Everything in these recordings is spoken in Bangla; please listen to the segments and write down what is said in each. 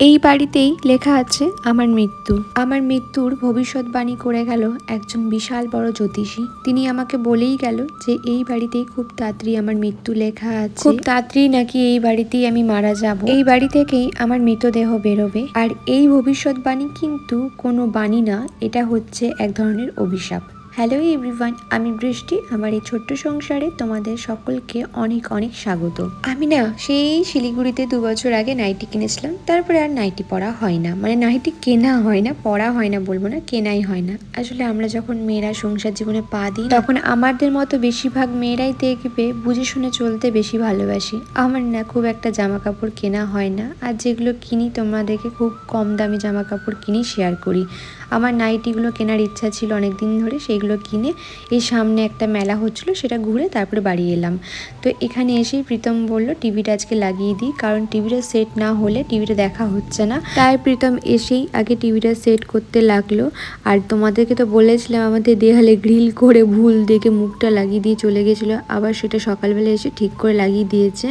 এই বাড়িতেই লেখা আছে আমার মৃত্যু। আমার মৃত্যুর ভবিষ্যৎবাণী করে গেল একজন বিশাল বড় জ্যোতিষী। তিনি আমাকে বলেই গেল যে এই বাড়িতেই খুব তাড়াতাড়ি আমার মৃত্যু লেখা আছে, খুব তাড়াতাড়ি নাকি এই বাড়িতেই আমি মারা যাব, এই বাড়ি থেকেই আমার মৃতদেহ বেরোবে। আর এই ভবিষ্যৎবাণী কিন্তু কোনো বাণী না, এটা হচ্ছে এক ধরনের অভিশাপ। হ্যালো এভরিওয়ান, আমি বৃষ্টি। আমার এই ছোট্ট সংসারে তোমাদের সকলকে অনেক অনেক স্বাগত। আমি না সেই শিলিগুড়িতে 2 বছর আগে নাইটি কিনেছিলাম, তারপরে আর নাইটি পরা হয় না, মানে নাইটি কেনা হয় না, পরা হয় না বলবো না, কেনাই হয় না। আসলে আমরা যখন মেয়েরা সংসার জীবনে পা দিই তখন আমাদের মতো বেশিরভাগ মেয়েরাই দেখবে বুঝে শুনে চলতে বেশি ভালোবাসি। আমার না খুব একটা জামা কাপড় কেনা হয় না, আর যেগুলো কিনি তোমাদেরকে খুব কম দামি জামা কাপড় কিনে শেয়ার করি। আমার নাইটিগুলো কেনার ইচ্ছা ছিল অনেক দিন ধরে, সেইগুলো কিনে এই সামনে একটা মেলা হচ্ছিল, সেটা ঘুরে তারপরে বাড়ি এলাম। তো এখানে এসেই প্রীতম বলল টিভিটা আজকে লাগিয়ে দিই, কারণ টিভিটা সেট না হলে টিভিটা দেখা হচ্ছে না। তাই প্রীতম এসেই আগে টিভিটা সেট করতে লাগলো। আর তোমাদেরকে তো বলেছিলাম আমাদের দেয়ালে গ্রিল করে ভুল দেখে মুখটা লাগিয়ে দিয়ে চলে গেছিলো, আবার সেটা সকালবেলা এসে ঠিক করে লাগিয়ে দিয়েছে।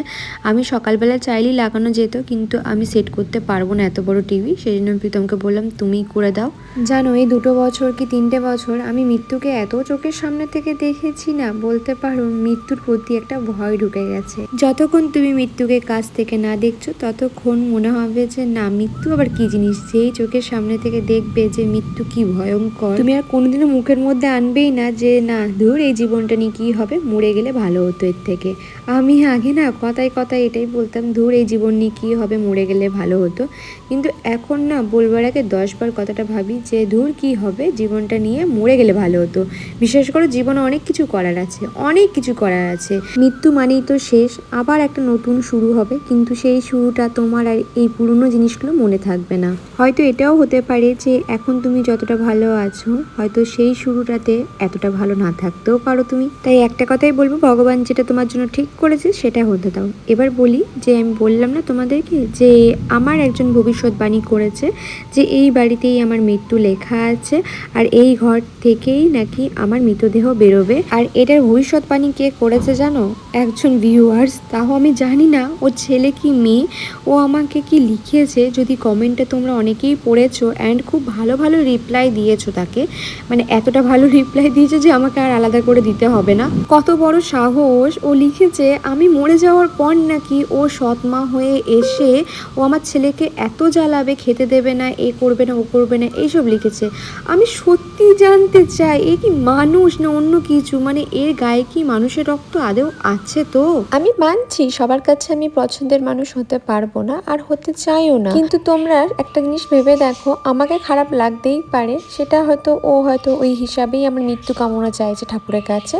আমি সকালবেলা চাইলেই লাগানো যেত, কিন্তু আমি সেট করতে পারবো না এত বড় টিভি, সেই জন্য প্রীতমকে বললাম তুমিই করে দাও। জানো এই 2 বছর কি 3টে বছর আমি মৃত্যুকে এত চোখের সামনে থেকে দেখেছি না, বলতে পারো মৃত্যুর প্রতি একটা ভয় ঢুকে গেছে। যতক্ষণ তুমি মৃত্যুকে কাছ থেকে না দেখছো ততক্ষণ মনে হবে যে না, মৃত্যু আবার কি জিনিস। যেই চোখের সামনে থেকে দেখবে যে মৃত্যু কি ভয়ঙ্কর, তুমি আর কোনোদিনও মুখের মধ্যে আনবেই না যে না ধুর এই জীবনটা নিয়ে কি হবে, মরে গেলে ভালো হতো এর থেকে। আমি আগে না কথায় কথায় এটাই বলতাম, ধুর এই জীবন নিয়ে কি হবে, মরে গেলে ভালো হতো। কিন্তু এখন না বলবার আগে 10 বার কথাটা ভাবি যে ধুর কি হবে, জীবনটা নিয়ে মরে গেলে ভালো হতো। বিশেষ করে জীবনে অনেক কিছু করার আছে, অনেক কিছু করার আছে। মৃত্যু মানেই তো শেষ, আবার একটা নতুন শুরু হবে, কিন্তু সেই শুরুটা তোমার আর এই পুরনো জিনিসগুলো মনে থাকবে না। হয়তো এটাও হতে পারে যে এখন তুমি যতটা ভালো আছো হয়তো সেই শুরুটাতে এতটা ভালো না থাকতেও পারো তুমি। তাই একটা কথাই বলবো, ভগবান যেটা তোমার জন্য ঠিক করেছে সেটা হতে দাও। এবার বলি যে আমি বললাম না তোমাদেরকে যে আমার একজন ভবিষ্যৎবাণী করেছে যে এই বাড়িতেই আমার মৃত্যু লেখা আছে, আর এই ঘর থেকেই নাকি আমার মৃতদেহ বেরোবে। আর এটার ভবিষ্যৎবাণী কে করেছে জানো? একজন ভিউয়ার্স, তাও আমি জানি না ও ছেলে কি মেয়ে। ও আমাকে কি লিখেছে, যদি কমেন্টে তোমরা অনেকেই পড়েছো অ্যান্ড খুব ভালো ভালো রিপ্লাই দিয়েছো তাকে, মানে এতটা ভালো রিপ্লাই দিয়েছে যে আমাকে আর আলাদা করে দিতে হবে না। কত বড় সাহস! ও লিখেছে আমি মরে যাওয়ার পর নাকি ও সৎমা হয়ে এসে ও আমার ছেলেকে এত জ্বালাবে, খেতে দেবে না, এ করবে না, ও করবে না, এইসব লিখেছে। আমি সত্যি জানতে চাই এ কি মানুষ না অন্য কিছু, মানে এর গায়ে কি মানুষের রক্ত আদৌ আছে? তো আমি মানছি সবার কাছে আমি পছন্দের মানুষ হতে পারবো না, আর হতে চাইও না, কিন্তু তোমরা একটা জিনিস ভেবে দেখো, আমাকে খারাপ লাগতেই পারে, সেটা হয়তো ও হয়তো ওই হিসাবেই আমার মৃত্যু কামনা চাইছে ঠাকুরের কাছে,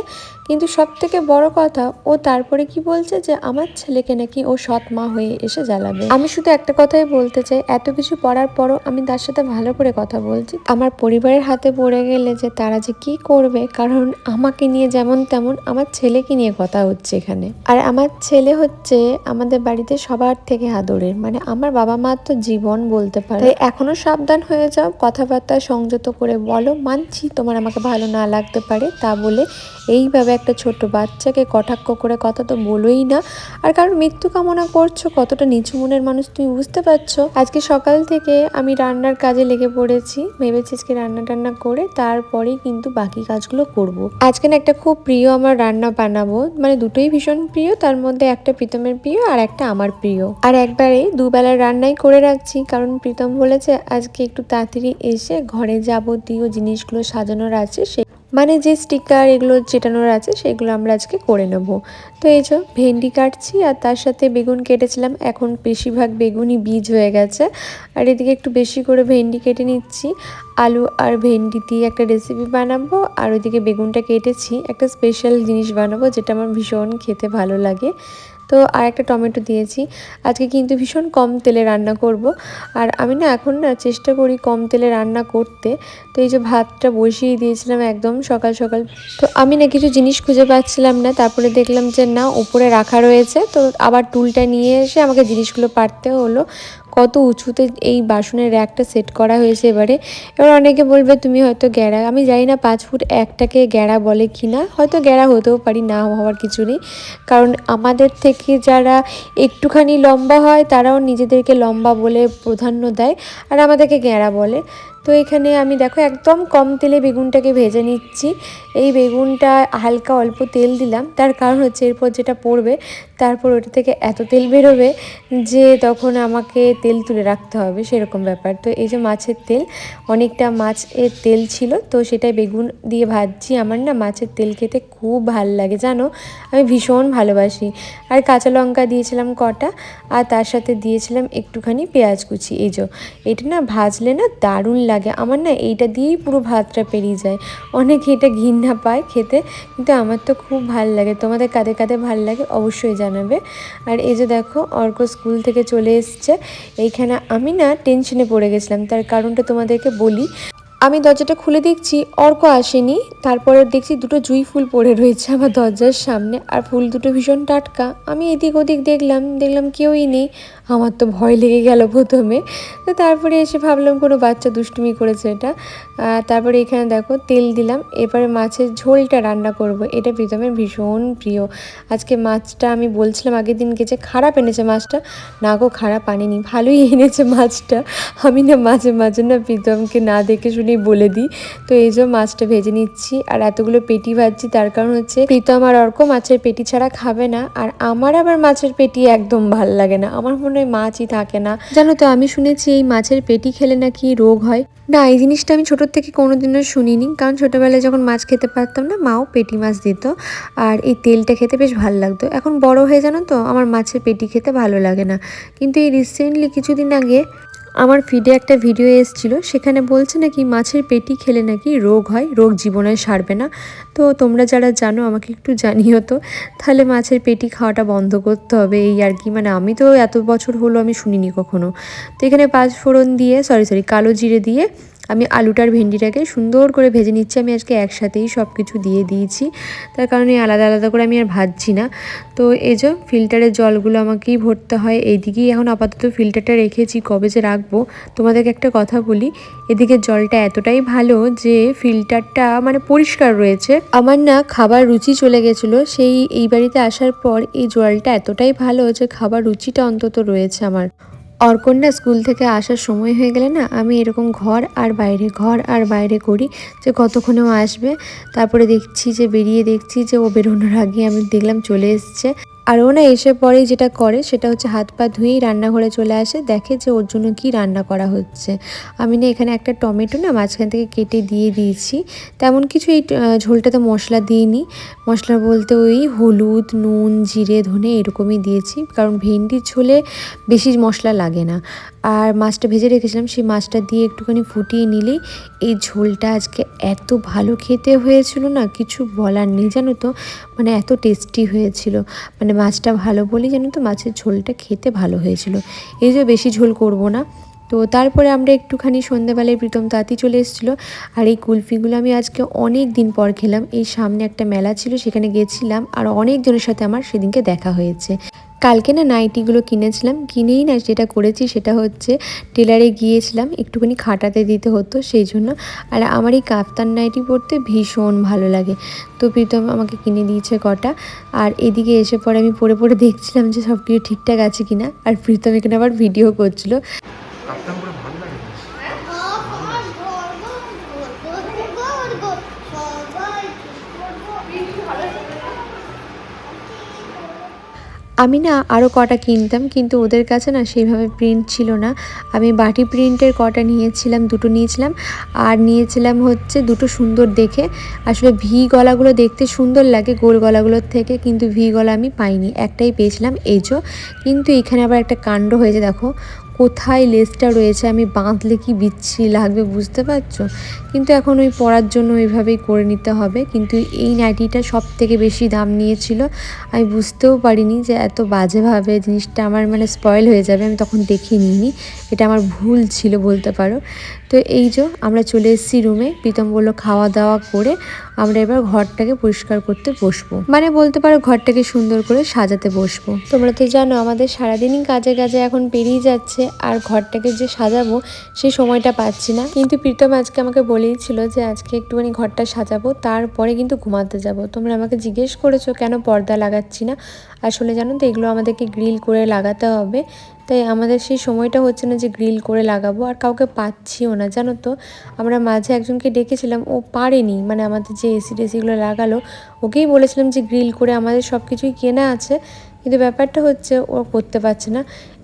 কিন্তু সব থেকে বড় কথা ও তারপরে কি বলছে যে আমার ছেলেকে নাকি ও সৎ মা হয়ে এসে জ্বালাবে। আমি শুধু একটা কথাই বলতে চাই, এত কিছু পড়ার পরও আমি তার সাথে ভালো করে কথা বলছি। আমার পরিবারের হাতে পড়ে গেলে যে তারা যে কি করবে, কারণ আমাকে নিয়ে যেমন তেমন আমার ছেলেকে নিয়ে কথা হচ্ছে এখানে। আর আমার ছেলে হচ্ছে আমাদের বাড়িতে সবার থেকে আদরের, মানে আমার বাবা মা তো জীবন বলতে পারে। তাই এখনো সাবধান হয়ে যাও, কথাবার্তা সংযত করে বলো। মানছি তোমার আমাকে ভালো না লাগতে পারে, তা বলে এইভাবে একটা ছোট্ট বাচ্চাকে কটাক্ষ করে কথা তো বলোই না। আর কারণ মৃত্যু কামনা করছো, কতটা নিচু মনের মানুষ তুমি বুঝতে পারছো। আজকে সকাল থেকে আমি রান্নার কাজে লেগে পড়েছি, ভেবেছি আজকে রান্না টান্না করে তারপরেই কিন্তু বাকি কাজগুলো করব। আজকে না একটা খুব প্রিয় আমার রান্না বানাবো, মানে দুটোই ভীষণ প্রিয়, তার মধ্যে একটা প্রীতমের প্রিয় আর একটা আমার প্রিয়। আর একবারে দুবেলার রান্নাই করে রাখছি, কারণ প্রীতম বলেছে আজকে একটু তাড়াতাড়ি এসে ঘরে যাবতীয় জিনিসগুলো সাজানোর আছে, মানে যে স্টিকার এগুলো চেটানোর আছে সেগুলো আমরা আজকে করে নেব। তো এই যে ভেন্ডি কাটছি, আর তার সাথে বেগুন কেটেছিলাম, এখন বেশিরভাগ বেগুনই বীজ হয়ে গেছে, আর এদিকে একটু বেশি করে ভেন্ডি কেটে নিচ্ছি। আলু আর ভেন্ডি দিয়ে একটা রেসিপি বানাবো, আর ওইদিকে বেগুনটা কেটেছি একটা স্পেশাল জিনিস বানাবো যেটা আমার ভীষণ খেতে ভালো লাগে। তো আর একটা টমেটো দিয়েছি। আজকে কিন্তু ভীষণ কম তেলে রান্না করব, আর আমি না এখন না চেষ্টা করি কম তেলে রান্না করতে। তো এই যে ভাতটা বসিয়ে দিয়েছিলাম একদম সকাল সকাল, তো আমি না কিছু জিনিস খুঁজে পাচ্ছিলাম না, তারপরে দেখলাম যে না উপরে রাখা রয়েছে, তো আবার টুলটা নিয়ে এসে আমাকে জিনিসগুলো পারতে হলো। কত উঁচুতে এই বাসনের র্যাকটা সেট করা হয়েছে। এবার অনেকে বলবে তুমি হয়তো গ্যাড়া, আমি জানি না 5 ফুট একটাকে গ্যাড়া বলে কি না, হয়তো গ্যাড়া হতেও পারি, না হওয়ার কিছু নেই। কারণ আমাদের থেকে যারা একটুখানি লম্বা হয় তারাও নিজেদেরকে লম্বা বলে প্রাধান্য দেয়, আর আমাদেরকে গ্যাড়া বলে। তো এখানে আমি দেখো একদম কম তেলে বেগুনটাকে ভেজে নিচ্ছি। এই বেগুনটা হালকা অল্প তেল দিলাম, তার কারণ হচ্ছে এরপর যেটা পড়বে তারপর ওটা থেকে এত তেল বেরোবে যে তখন আমাকে তেল তুলে রাখতে হবে, সেরকম ব্যাপার। তো এই যে মাছের তেল, অনেকটা মাছের তেল ছিল, তো সেটাই বেগুন দিয়ে ভাজছি। আমার না মাছের তেল খেতে খুব ভাল লাগে জানো, আমি ভীষণ ভালোবাসি। আর কাঁচা লঙ্কা দিয়েছিলাম কটা, আর তার সাথে দিয়েছিলাম একটুখানি পেঁয়াজ কুচি। এই যে এটা না ভাজলে না দারুণ লাগে, আমার না এইটা দিয়েই পুরো ভাতটা পেরিয়ে যায়। অনেকে এটা ঘৃণা পায় খেতে, কিন্তু আমার তো খুব ভাল লাগে। তোমাদের কাদের কাদের ভাল লাগে অবশ্যই জানাবে। আর এই যে দেখো অর্ক স্কুল থেকে চলে এসছে। এইখানে আমি না টেনশনে পড়ে গেছিলাম, তার কারণটা তোমাদেরকে বলি। আমি দরজাটা খুলে দেখছি অর্ক আসেনি, তারপরে দেখছি দুটো জুঁই ফুল পড়ে রয়েছে আমার দরজার সামনে, আর ফুল দুটো ভীষণ টাটকা। আমি এদিক ওদিক দেখলাম কেউই নেই। আমার তো ভয় লেগে গেল প্রথমে, তো তারপরে এসে ভাবলাম কোনো বাচ্চা দুষ্টুমি করেছে এটা। তারপরে এখানে দেখো তেল দিলাম, এবারে মাছের ঝোলটা রান্না করব। এটা প্রীতমের ভীষণ প্রিয়। আজকে মাছটা আমি বলছিলাম আগের দিনকে যে খারাপ এনেছে মাছটা, না গো খারাপ আনেনি, ভালোই এনেছে মাছটা। আমি না মাঝে মাঝে না প্রীতমকে না দেখে শুনেই বলে দিই। তো এই যে মাছটা ভেজে নিচ্ছি, আর এতগুলো পেটি ভাজছি তার কারণ হচ্ছে প্রীতম আর অর্ক মাছের পেটি ছাড়া খাবে না, আর আমার আবার মাছের পেটি একদম ভাল লাগে না, আমার মনে হয় মাছই থাকে না। জানো তো আমি শুনেছি এই মাছের পেটি খেলে নাকি রোগ হয়। না, এই জিনিসটা আমি ছোটোর থেকে কোনোদিনও শুনিনি, কারণ ছোটোবেলায় যখন মাছ খেতে পারতাম না মাও পেটি মাছ দিত, আর এই তেলটা খেতে বেশ ভালো লাগতো। এখন বড় হয়ে জানো তো আমার মাছের পেটি খেতে ভালো লাগে না। কিন্তু এই রিসেন্টলি কিছুদিন আগে আমার ফিডে একটা ভিডিও এসেছিলো, সেখানে বলছে নাকি মাছের পেটি খেলে নাকি রোগ হয়, রোগ জীবনে সারবে না। তো তোমরা যারা জানো আমাকে একটু জানিও তো, তাহলে মাছের পেটি খাওয়াটা বন্ধ করতে হবে এই আর কি। মানে আমি তো এত বছর হলো আমি শুনিনি কখনো। তো এখানে 5 ফোড়ন দিয়ে কালো জিরে দিয়ে আমি আলুটার ভেন্ডিটাকে সুন্দর করে ভেজে নিচ্ছি। আমি আজকে একসাথেই সব কিছু দিয়ে দিয়েছি, তার কারণে আলাদা আলাদা করে আমি আর ভাজছি না। তো এই যে ফিল্টারের জলগুলো আমাকেই ভরতে হয়, এইদিকেই এখন আপাতত ফিল্টারটা রেখেছি, কবে যে রাখবো। তোমাদেরকে একটা কথা বলি, এদিকে জলটা এতটাই ভালো যে ফিল্টারটা মানে পরিষ্কার রয়েছে। আমার না খাবার রুচি চলে গেছিলো এই বাড়িতে আসার পর, এই জলটা এতটাই ভালো যে খাবার রুচিটা অন্তত রয়েছে আমার। অর্কন্যা স্কুল থেকে আসার সময় হয়ে গেলে না আমি এরকম ঘর আর বাইরে করি যে কতক্ষণেও আসবে। তারপরে দেখছি যে দেখছি যে ও বেরোনোর আগে আমি দেখলাম চলে এসছে। আর ও না এসে পরেই যেটা করে সেটা হচ্ছে হাত পা ধুয়েই রান্নাঘরে চলে আসে, দেখে যে ওর জন্য কি রান্না করা হচ্ছে। আমি না এখানে একটা টমেটো না মাঝখান থেকে কেটে দিয়ে দিয়েছি, তেমন কিছু এই ঝোলটাতে মশলা দিইনি। মশলা বলতে ওই হলুদ, নুন, জিরে, ধনে এরকমই দিয়েছি, কারণ ভেন্ডির ঝোলে বেশি মশলা লাগে না। আর মাছটা ভেজে রেখেছিলাম, সেই মাছটা দিয়ে একটুখানি ফুটিয়ে নিলেই এই ঝোলটা আজকে এত ভালো খেতে হয়েছিল না, কিছু বলার নেই জানো তো। মানে এত টেস্টি হয়েছিল, মানে মাছটা ভালো বলেই জানো তো মাছের ঝোলটা খেতে ভালো হয়েছিল। এই যে বেশি ঝোল করব না। তো তারপরে আমরা একটুখানি সন্ধ্যেবেলায় প্রীতম তাঁতি চলে এসেছিলো, আর এই কুলফিগুলো আমি আজকে অনেক দিন পর খেলাম। এই সামনে একটা মেলা ছিল, সেখানে গেছিলাম, আর অনেকজনের সাথে আমার সেদিনকে দেখা হয়েছে। কালকে না নাইটিগুলো কিনেছিলাম, কিনেই না যেটা করেছি সেটা হচ্ছে টেলারে গিয়েছিলাম, একটুখানি খাটাতে দিতে হতো সেই জন্য। আর আমার এই কাফতান নাইটি পরতে ভীষণ ভালো লাগে, তো প্রীতম আমাকে কিনে দিয়েছে কটা। আর এদিকে এসে পরে আমি পরে দেখছিলাম যে সব কিছু ঠিকঠাক আছে কিনা, আর প্রীতম এখানে আবার ভিডিও করছিল। আমি না আরও কটা কিনতাম, কিন্তু ওদের কাছে না সেইভাবে প্রিন্ট ছিল না। আমি বাটি প্রিন্টের কটা নিয়েছিলাম, দুটো নিয়েছিলাম, আর নিয়েছিলাম হচ্ছে দুটো সুন্দর দেখে। আসলে ভি গলাগুলো দেখতে সুন্দর লাগে গোল গলাগুলোর থেকে, কিন্তু ভি গলা আমি পাইনি, একটাই পেয়েছিলাম এইজো। কিন্তু এখানে আবার একটা কাণ্ড হয়েছে, দেখো কোথায় লেসটা রয়েছে, আমি বাঁধলে কি বিচ্ছিরি লাগবে বুঝতে পারছো। কিন্তু এখন ওই পরার জন্য ওইভাবেই করে নিতে হবে। কিন্তু এই নাইটিটা সব থেকে বেশি দাম নিয়েছিল, আমি বুঝতেও পারিনি যে এত বাজেভাবে জিনিসটা আমার মানে স্পয়েল হয়ে যাবে, আমি তখন দেখে নিইনি, এটা আমার ভুল ছিল বলতে পারো। তো এই যে আমরা চলে এসেছি রুমে, প্রীতম বললো খাওয়া দাওয়া করে আমরা এবার ঘরটাকে পরিষ্কার করতে বসবো, মানে বলতে পারো ঘরটাকে সুন্দর করে সাজাতে বসবো। তোমরা তো জানো আমাদের সারাদিনই কাজে কাজে এখন পেরিয়ে যাচ্ছে, আর ঘরটাকে যে সাজাবো সেই সময়টা পাচ্ছি না। কিন্তু প্রীতম আজকে আমাকে বলেই ছিল যে আজকে একটুখানি ঘরটা সাজাবো, তারপরে কিন্তু ঘুমাতে যাব। তোমরা আমাকে জিজ্ঞেস করেছো কেন পর্দা লাগাচ্ছি না। আসলে জানো তো এগুলো আমাদেরকে গ্রিল করে লাগাতে হবে, তাই আমাদের সেই সময়টা হচ্ছে না যে গ্রিল করে লাগাবো, আর কাউকে পাচ্ছিও না জানো তো। আমরা মাঝে একজনকে ডেকেছিলাম, ও পারেনি, মানে আমাদের যে এসি টেসিগুলো লাগালো ওকেই বলেছিলাম যে গ্রিল করে, আমাদের সব কিছুই কেনা আছে, কিন্তু ব্যাপারটা হচ্ছে ও করতে পারছে না।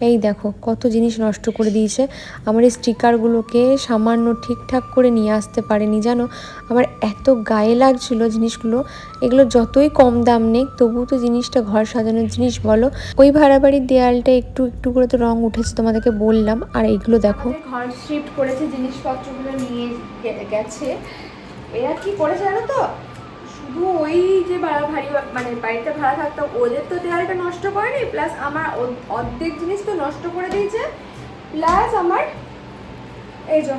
এই দেখো কত জিনিস নষ্ট করে দিয়েছে। আমার এই স্টিকারগুলোকে সামান্য ঠিকঠাক করে নিয়ে আসতে পারেনি জানো। আমার এত গায়ে লাগছিল জিনিসগুলো। এগুলো যতই কম দাম নেই তবুও তো জিনিসটা ঘর সাজানোর জিনিস বলো। ওই ভাড়া বাড়ির দেয়ালটা একটু একটু করে তো রং উঠেছে, তোমাদেরকে বললাম। আর এইগুলো দেখো ঘর শিফট করেছে, জিনিসপত্রগুলো নিয়ে গেছে। এরা কি করেছে জানো তো, শুধু ওই যে ভারী মানে বাড়িতে ভাড়া থাকতো ওদের তো দেয়ালটা নষ্ট করেনি, প্লাস আমার অর্ধেক জিনিস তো নষ্ট করে দিয়েছে, প্লাস আমার এই যে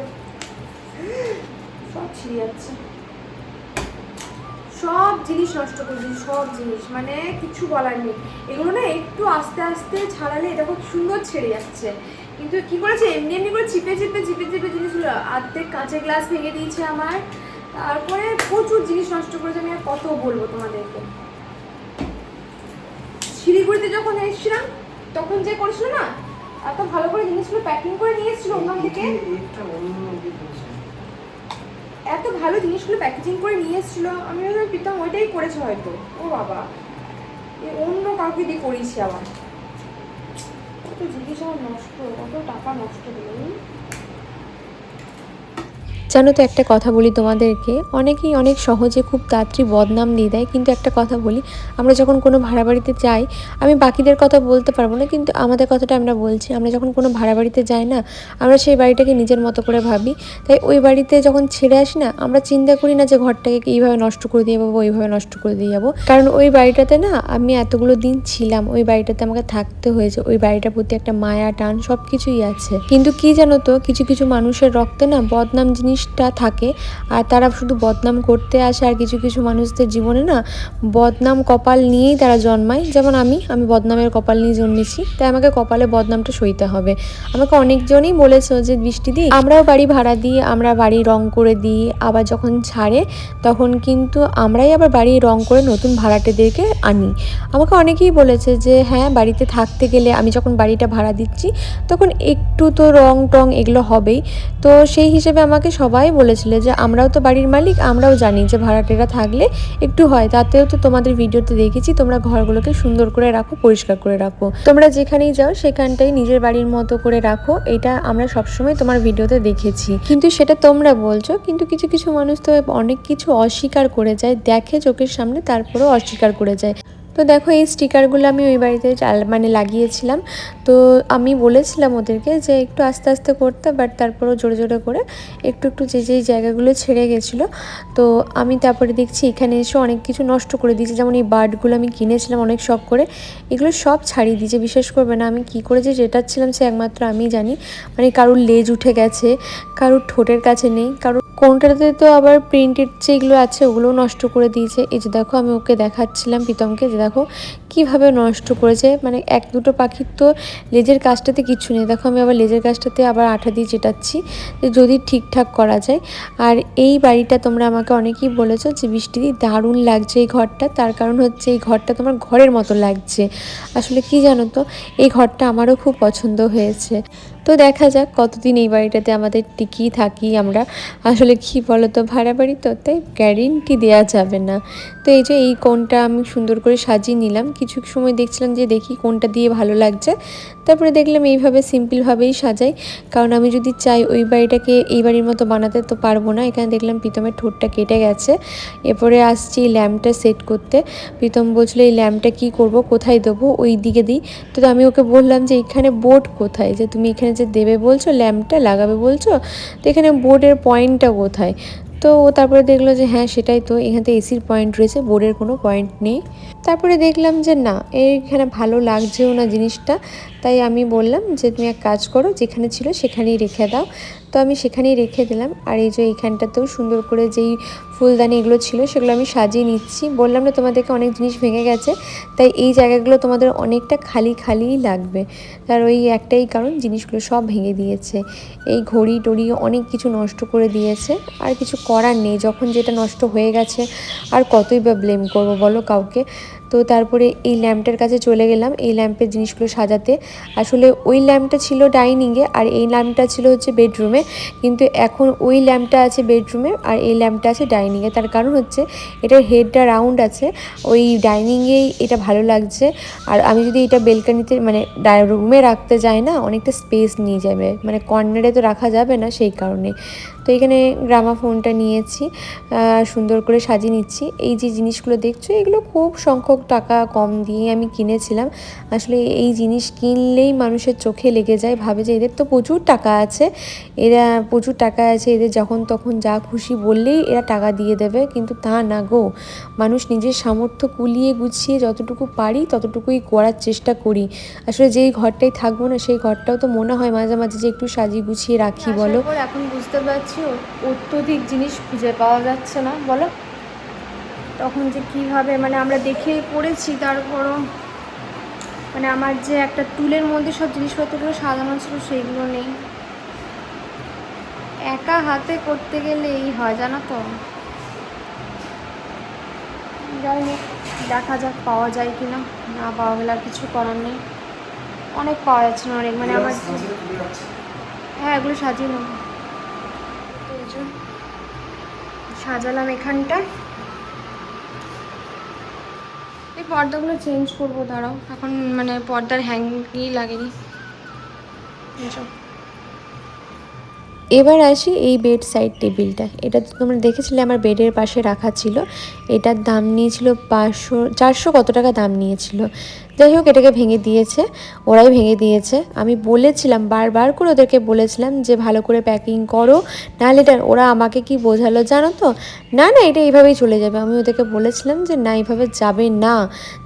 সব ছিঁড়ে যাচ্ছে, সব জিনিস নষ্ট করে দিয়েছে, সব জিনিস, মানে কিছু বলার নেই। এগুলো না একটু আস্তে আস্তে ছাড়ালে এটা খুব সুন্দর ছেড়ে যাচ্ছে, কিন্তু কি করেছে এমনি এমনি করে চিপে চিপে চিপে চিপে জিনিসগুলো, অর্ধেক কাঁচের গ্লাস ভেঙে দিয়েছে আমার, তারপরে প্রচুর জিনিস নষ্ট করেছে। আমি আর কত বলবো তোমাদেরকে। শিলিগুড়িতে যখন এসেছিলাম তখন যে করেছিল না, এত ভালো করে জিনিসগুলো প্যাকিং করে নিয়ে এসেছিল ওখান থেকে, এত ভালো জিনিসগুলো প্যাকেজিং করে নিয়ে এসেছিল, আমি ভাবলাম প্রীতম ওইটাই করেছে হয়তো। ও বাবা, অন্য কাউকে দিয়ে করিয়েছি আবার। কত জিনিস আমার নষ্ট, কত টাকা নষ্ট হলো। জানো তো একটা কথা বলি তোমাদেরকে, অনেকেই অনেক সহজে খুব তাড়াতাড়ি বদনাম দিয়ে দেয়, কিন্তু একটা কথা বলি, আমরা যখন কোনো ভাড়া বাড়িতে যাই, আমি বাকিদের কথা বলতে পারবো না কিন্তু আমাদের কথাটা আমরা বলছি, আমরা যখন কোনো ভাড়া বাড়িতে যাই না, আমরা সেই বাড়িটাকে নিজের মতো করে ভাবি। তাই ওই বাড়িতে যখন ছেড়ে আসি না, আমরা চিন্তা করি না যে ঘরটাকে এইভাবে নষ্ট করে দিয়ে যাবো, ওইভাবে নষ্ট করে দিয়ে যাবো, কারণ ওই বাড়িটাতে না আমি এতগুলো দিন ছিলাম, ওই বাড়িটাতে আমাকে থাকতে হয়েছে, ওই বাড়িটার প্রতি একটা মায়া টান সব কিছুই আছে। কিন্তু কি জানো তো, কিছু কিছু মানুষের রক্তে না বদনাম জিনিসটা থাকে, আর তারা শুধু বদনাম করতে আসে। আর কিছু কিছু মানুষদের জীবনে না বদনাম কপাল নিয়েই তারা জন্মায়, যেমন আমি বদনামের কপাল নিয়ে জন্মেছি, তাই আমাকে কপালে বদনামটা সইতে হবে। আমাকে অনেকজনই বলেছে যে বৃষ্টিদি, আমরাও বাড়ি ভাড়া দিই, আমরা বাড়ি রং করে দিই, আবার যখন ছাড়ে তখন কিন্তু আমরাই আবার বাড়ি রং করে নতুন ভাড়াটেদেরকে আনি। আমাকে অনেকেই বলেছে যে হ্যাঁ, বাড়িতে থাকতে গেলে আমি যখন বাড়িটা ভাড়া দিচ্ছি তখন একটু তো রং টং এগুলো হবেই। তো সেই হিসেবে আমাকে সবাই বলেছিল যে আমরাও তো বাড়ির মালিক, আমরাও জানি যে ভাড়াটেরা থাকলে একটু হয়, তাতেও তো তোমাদের ভিডিওতে দেখেছি তোমরা ঘরগুলোকে সুন্দর করে রাখো, পরিষ্কার করে রাখো, তোমরা যেখানেই যাও সেখানটাই নিজের বাড়ির মতো করে রাখো, এটা আমরা সবসময় তোমার ভিডিওতে দেখেছি। কিন্তু সেটা তোমরা বলছো, কিন্তু কিছু কিছু মানুষ তো অনেক কিছু অস্বীকার করে যায়, দেখে চোখের সামনে তারপরেও অস্বীকার করে যায়। তো দেখো এই স্টিকারগুলো আমি ওই বাড়িতে মানে লাগিয়েছিলাম। তো আমি বলেছিলাম ওদেরকে যে একটু আস্তে আস্তে করতে, বাট তারপরেও জোরে জোরে করে একটু একটু যেই জায়গাগুলো ছেড়ে গেছিলো। তো আমি তারপরে দেখছি এখানে এসে অনেক কিছু নষ্ট করে দিয়েছে, যেমন এই বার্ডগুলো আমি কিনেছিলাম অনেক শখ করে, এগুলো সব ছাড়িয়ে দিয়েছে। বিশেষ করবে না আমি কী করে যে যেটাচ্ছিলাম সে একমাত্র আমি জানি, মানে কারুর লেজ উঠে গেছে, কারুর ঠোঁটের কাছে নেই, কারুর কোনটাতে তো আবার প্রিন্টেড যেগুলো আছে ওগুলোও নষ্ট করে দিয়েছে। এই যে দেখো আমি ওকে দেখাচ্ছিলাম প্রীতমকে, যে দেখো কীভাবে নষ্ট করেছে, মানে এক দুটো পাখির তো লেজের কাজটাতে কিছু নেই। দেখো আমি আবার লেজের কাজটাতে আবার আঠা দিয়ে চেটাচ্ছি যে যদি ঠিকঠাক করা যায়। আর এই বাড়িটা তোমরা আমাকে অনেকেই বলেছো যে বৃষ্টিদি দারুণ লাগছে এই ঘরটা, তার কারণ হচ্ছে এই ঘরটা তোমার ঘরের মতো লাগছে। আসলে কি জানো তো, এই ঘরটা আমারও খুব পছন্দ হয়েছে। তো দেখা যাক কতদিন এই বাড়িটাতে আমাদের টিকি থাকি আমরা। আসলে কি বলো তো, ভাড়া বাড়ি তো, তাই গ্যারেন্টি দেওয়া যাবে না। তো এই যে এই কোণটা আমি সুন্দর করে সাজিয়ে নিলাম, কিছু সময় দেখছিলাম যে দেখি কোনটা দিয়ে ভালো লাগছে, তারপরে দেখলাম এইভাবে সিম্পলভাবেই সাজাই, কারণ আমি যদি চাই ওই বাড়িটাকে এই বাড়ির মতো বানাতে তো পারবো না। এখানে দেখলাম প্রীতমের ঠোঁটটা কেটে গেছে। এরপরে আসছি ল্যাম্পটা সেট করতে। প্রীতম বলছিলো এই ল্যাম্পটা কী করব, কোথায় দেবো, ওই দিকে দিই। তো আমি ওকে বললাম যে এখানে বোর্ড কোথায়, যে তুমি এখানে যে দেবে বলছো, ল্যাম্পটা লাগাবে বলছো, তো এখানে বোর্ডের পয়েন্টটা কোথায়। তো ও তারপরে দেখলো যে হ্যাঁ সেটাই তো, এখানে তো এসির পয়েন্ট রয়েছে, বোর্ডের কোনো পয়েন্ট নেই। তারপরে দেখলাম যে না, এইখানে ভালো লাগছেও না জিনিসটা, তাই আমি বললাম যে তুমি এক কাজ করো, যেখানে ছিল সেখানেই রেখে দাও। তো আমি সেখানেই রেখে দিলাম। আর এই যে এইখানটাতেও সুন্দর করে যেই ফুলদানি এগুলো ছিল সেগুলো আমি সাজিয়ে নিচ্ছি। বললাম না তোমাদেরকে অনেক জিনিস ভেঙে গেছে, তাই এই জায়গাগুলো তোমাদের অনেকটা খালি খালিই লাগবে। তার ওই একটাই কারণ, জিনিসগুলো সব ভেঙে দিয়েছে। এই ঘড়ি টড়ি অনেক কিছু নষ্ট করে দিয়েছে। আর কিছু করার নেই, যখন যেটা নষ্ট হয়ে গেছে আর কতই বা ব্লেম করবো বলো কাউকে। তো তারপরে এই ল্যাম্পটার কাছে চলে গেলাম এই ল্যাম্পের জিনিসগুলো সাজাতে। আসলে ওই ল্যাম্পটা ছিল ডাইনিংয়ে আর এই ল্যাম্পটা ছিল হচ্ছে বেডরুমে, কিন্তু এখন ওই ল্যাম্পটা আছে বেডরুমে আর এই ল্যাম্পটা আছে ডাইনিংয়ে। তার কারণ হচ্ছে এটার হেডটা রাউন্ড আছে, ওই ডাইনিংয়েই এটা ভালো লাগছে। আর আমি যদি এটা বেলকানিতে মানে রুমে রাখতে যাই না, অনেকটা স্পেস নিয়ে যাবে, মানে কর্নারে তো রাখা যাবে না, সেই কারণে। তো এখানে গ্রামাফোনটা নিয়েছি, সুন্দর করে সাজিয়ে নিচ্ছি। এই যে জিনিসগুলো দেখছো এগুলো খুব সংখ্যক টাকা কম দিয়ে আমি কিনেছিলাম। আসলে এই জিনিস কিনলেই মানুষের চোখে লেগে যায়, ভাবে যে এদের তো প্রচুর টাকা আছে, এরা প্রচুর টাকা আছে, এদের যখন তখন যা খুশি বললেই এরা টাকা দিয়ে দেবে। কিন্তু তা না গো, মানুষ নিজের সামর্থ্য কুলিয়ে গুছিয়ে যতটুকু পারি ততটুকুই করার চেষ্টা করি। আসলে যেই ঘরটাই থাকবো না সেই ঘরটাও তো মনে হয় মাঝে মাঝে যে একটু সাজিয়ে গুছিয়ে রাখি বলো। এখন বুঝতে পারছি অত্যধিক জিনিস খুঁজে পাওয়া যাচ্ছে না বলো। তখন যে কিভাবে মানে আমরা দেখে পড়েছি, তারপরও মানে আমার যে একটা টুলের মধ্যে সব জিনিসপত্রগুলো সাজানো ছিল সেইগুলো নেই। একা হাতে করতে গেলে এই হয় জানো তো। যাই হোক, দেখা যাক পাওয়া যায় কি না, না পাওয়া গেলে আর কিছু করার নেই। অনেক পাওয়া যাচ্ছে না, অনেক মানে আমার। হ্যাঁ, এগুলো সাজিয়ে নেব। সাজালাম এখানটা। এই পর্দাগুলো চেঞ্জ করবো, দাঁড়াও। এখন মানে পর্দার হ্যাঙ্গই লাগেনি। এবার আসি এই বেড সাইড টেবিলটা। এটা তো তোমরা দেখেছিলে আমার বেডের পাশে রাখা ছিল। এটার দাম নিয়েছিল 400 কত টাকা দাম নিয়েছিল। যাই হোক, এটাকে ভেঙে দিয়েছে, ওরাই ভেঙে দিয়েছে। আমি বলেছিলাম, বারবার করে ওদেরকে বলেছিলাম যে ভালো করে প্যাকিং করো, নাহলে এটা। ওরা আমাকে কি বোঝালো জানো তো, না না এটা এইভাবেই চলে যাবে। আমি ওদেরকে বলেছিলাম যে না, এইভাবে যাবে না।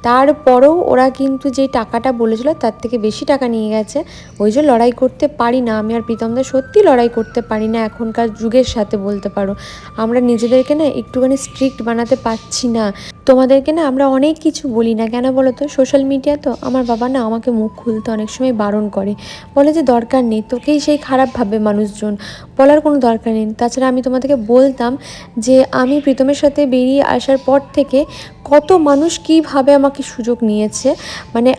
তারপরেও ওরা কিন্তু যেই টাকাটা বলেছিল তার থেকে বেশি টাকা নিয়ে গেছে। ওই যে লড়াই করতে পারি না আমি আর প্রীতমদা, সত্যি লড়াই করতে পারি না এখনকার যুগের সাথে বলতে পারো। আমরা নিজেদেরকে না একটুখানি স্ট্রিক্ট বানাতে পারছি না। তোমাদেরকে না আমরা অনেক কিছু বলি না কেন বলো তো, সোশ্যাল মিডিয়া তো। আমার বাবা না আমাকে মুখ খুলতে অনেক সময় বারণ করে, বলে যে দরকার নেই, তোকেই সেই খারাপ ভাবে মানুষজন, বলার কোনো দরকার নেই। তাছাড়া আমি তোমাদেরকে বলতাম যে আমি প্রীতমের সাথে বেরিয়ে আসার পর থেকে কত মানুষ কীভাবে আমাকে সুযোগ নিয়েছে, মানে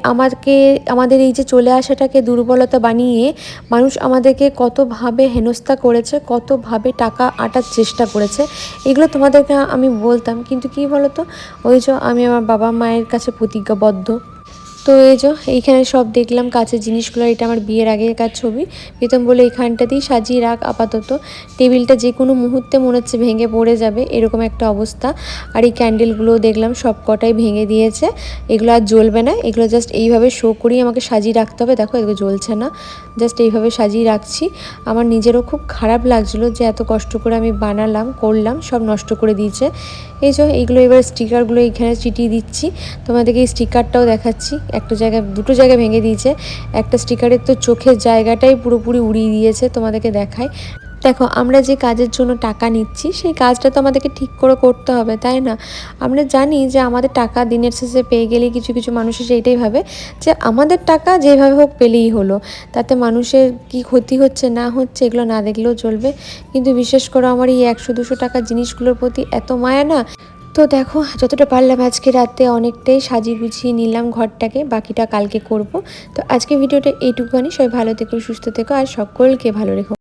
আমাদের এই যে চলে আসাটাকে দুর্বলতা বানিয়ে মানুষ আমাদেরকে কতভাবে হেনস্থা করেছে, কতভাবে টাকা আটার চেষ্টা করেছে, এগুলো তোমাদেরকে আমি বলতাম। কিন্তু কী বলো তো, ওই যে আমি আমার বাবা মায়ের কাছে প্রতিজ্ঞাবদ্ধ। তো এই যে এইখানে সব দেখলাম কাছের জিনিসগুলো, এটা আমার বিয়ের আগেকার ছবি। প্রীতম বলে এখানটাতেই সাজিয়ে রাখ আপাতত, টেবিলটা যে কোনো মুহূর্তে মনে হচ্ছে ভেঙে পড়ে যাবে, এরকম একটা অবস্থা। আর এই ক্যান্ডেলগুলো দেখলাম সব কটাই ভেঙে দিয়েছে, এগুলো আর জ্বলবে না। এগুলো জাস্ট এইভাবে শো করেই আমাকে সাজিয়ে রাখতে হবে। দেখো এগুলো জ্বলছে না, জাস্ট এইভাবে সাজিয়ে রাখছি। আমার নিজেরও খুব খারাপ লাগছিলো যে এত কষ্ট করে আমি করলাম, সব নষ্ট করে দিয়েছে। এই যে এইগুলো এবার স্টিকারগুলো এইখানে চিটিয়ে দিচ্ছি, তোমাদেরকে এই স্টিকারটাও দেখাচ্ছি। একটা জায়গায়, দুটো জায়গায় ভেঙে দিয়েছে। একটা স্টিকারের তো চোখের জায়গাটাই পুরোপুরি উড়িয়ে দিয়েছে, তোমাদেরকে দেখায়। দেখো, আমরা যে কাজের জন্য টাকা নিচ্ছি সেই কাজটা তো আমাদেরকে ঠিক করে করতে হবে, তাই না? আমরা জানি যে আমাদের টাকা দিনের শেষে পেয়ে গেলেই কিছু কিছু মানুষের সেইটাই ভাবে যে আমাদের টাকা যেভাবে হোক পেলেই হলো, তাতে মানুষের কি ক্ষতি হচ্ছে না হচ্ছে এগুলো না দেখলেও চলবে। কিন্তু বিশেষ করে আমার এই 100-200 টাকার জিনিসগুলোর প্রতি এত মায়া না। তো দেখো, যতটা পারলাম আজকে রাতে অনেকটাই সাজিয়ে গুছিয়ে নিলাম ঘরটাকে, বাকিটা কালকে করব। তো আজকে ভিডিওটা এইটুকুনি। সবাই ভালো থেকো, সুস্থ থেকো আর সকলকে ভালো রেখো।